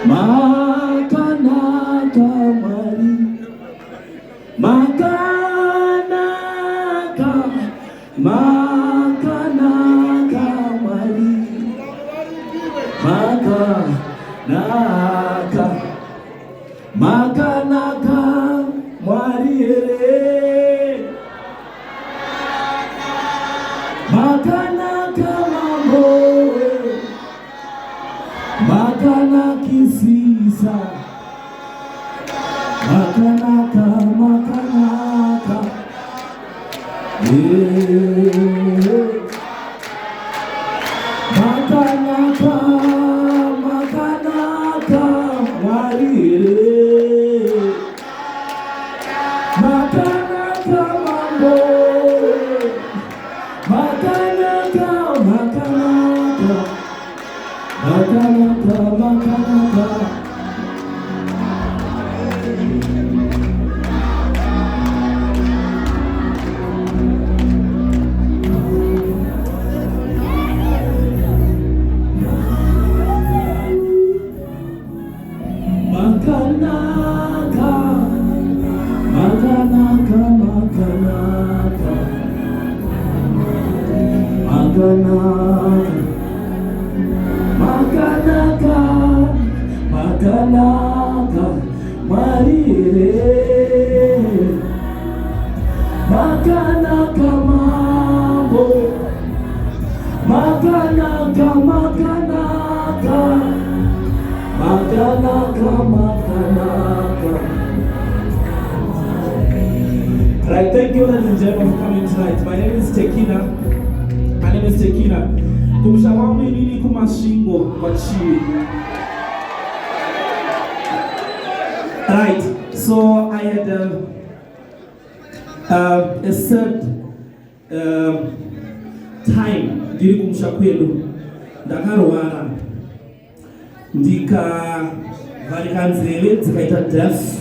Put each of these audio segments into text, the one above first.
makanaka Mwari, makanaka Mwari, makanaka Mwari makanaka mambo makanakisisa makanaka makanaka Mwari makanaka mambo makanaka makanaka Mwari makanaka mambo makanaka Right, thank you ladies and gentlemen for coming tonight. My name is Tekina. Kumshawamu nini kumashingo kwa chini. Right, so I had a third time ndiri kumusha kwenu ndakarwara ndikavharika nzeve dzikaita deaf.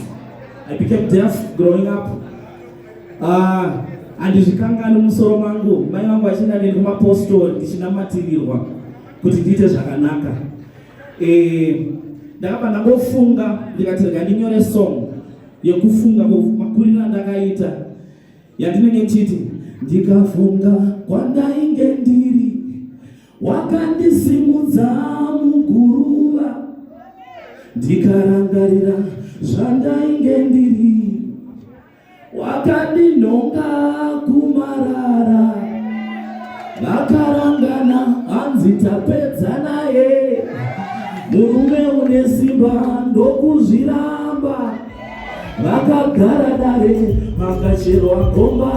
I became deaf growing up. Andizvikangani musoro mangu, mai vangu vachinda neni kumapostori ndichinamatirirwa kuti ndiite zvakanaka. Ndakabva ndangofunga ndikati rega ndinyore song yekufunga makuriro andakaita yandinenge chiti ndikafunga kwandainge ndiri wakandisimudza muguruva ndikarangarira zvandainge ndiri wakandinonga kumarara vakarangana hanzi tapedza naye murume une simba ndokuzviramba vakagara dare vakacherwa gomba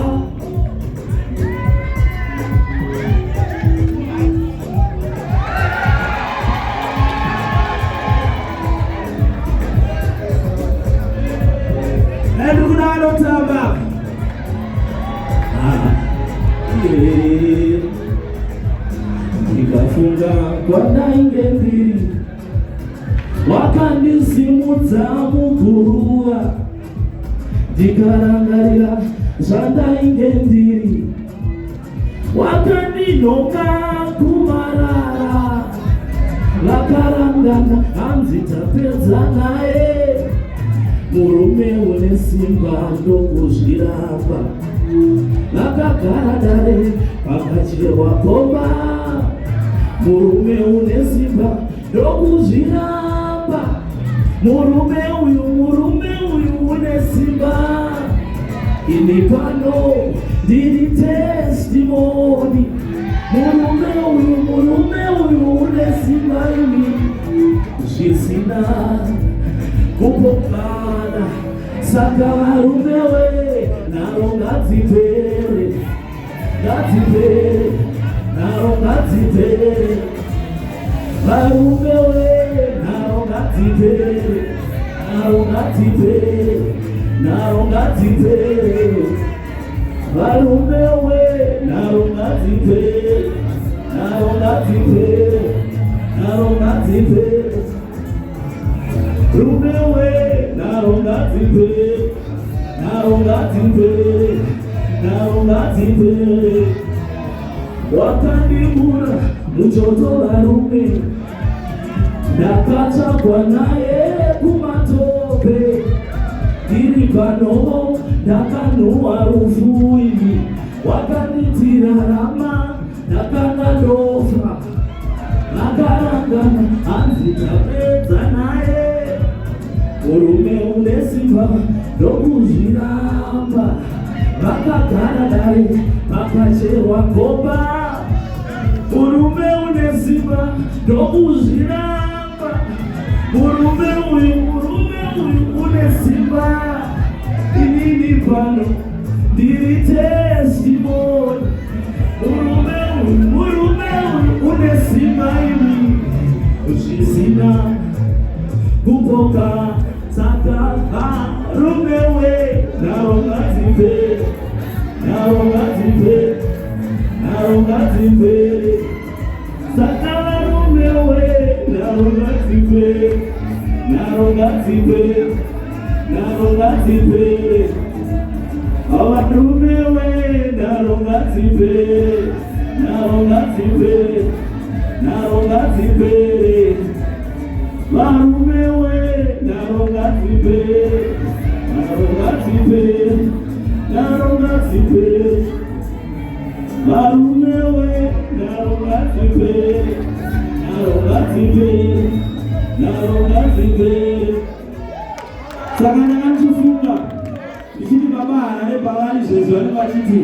anotamba ndikafunga kwandainge ndiri wakandisimudza muguruva ndikarangarira zvandainge ndiri wakandinonga kumarara vakarangana hanzi tapedza naye murume une simba ndokuzviramba vakagara dare vakacherwa gomba murume une simba ndokuzviramba murume uyu une simba ini pano ndiri testimoni murume uyu une simba ini zvisina kupokana saka varumewe naro ngadzipere naro ngadzipere varumewe naro ngadzipere varumewe naro ngadzipere rumewe naro ngadzipere wakandimura muchoto varume ndakatsvagwa naye kumatope, ndiri pano ndakanhuwa rufu ivi, wakanditirarama ndakanga ndofa, vakarangana hanzi tapedza naye, murume une simba ndokuzviramba, vakagara dare vakacherwa goba, murume une simba ndokuzviramba, murume uyu une simba, inini pano ndiri testimony, murume uyu une simba imi, zvisina kupoka saka varume we narongadzipe saka varume we narongadzipe avarume we narongadzipe varume we narongadzipe. Saka ndakatifunga ndichiti baba hana nepavari zvezvo vanenge vachiti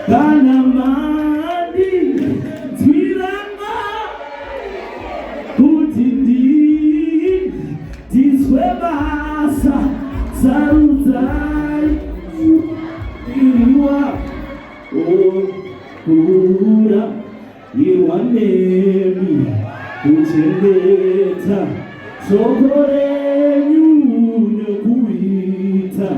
kana mandi dziranga kuti ndizwe basa sarudzai iriwa okura irwa nemi kuchengeta shoko renyu nekuita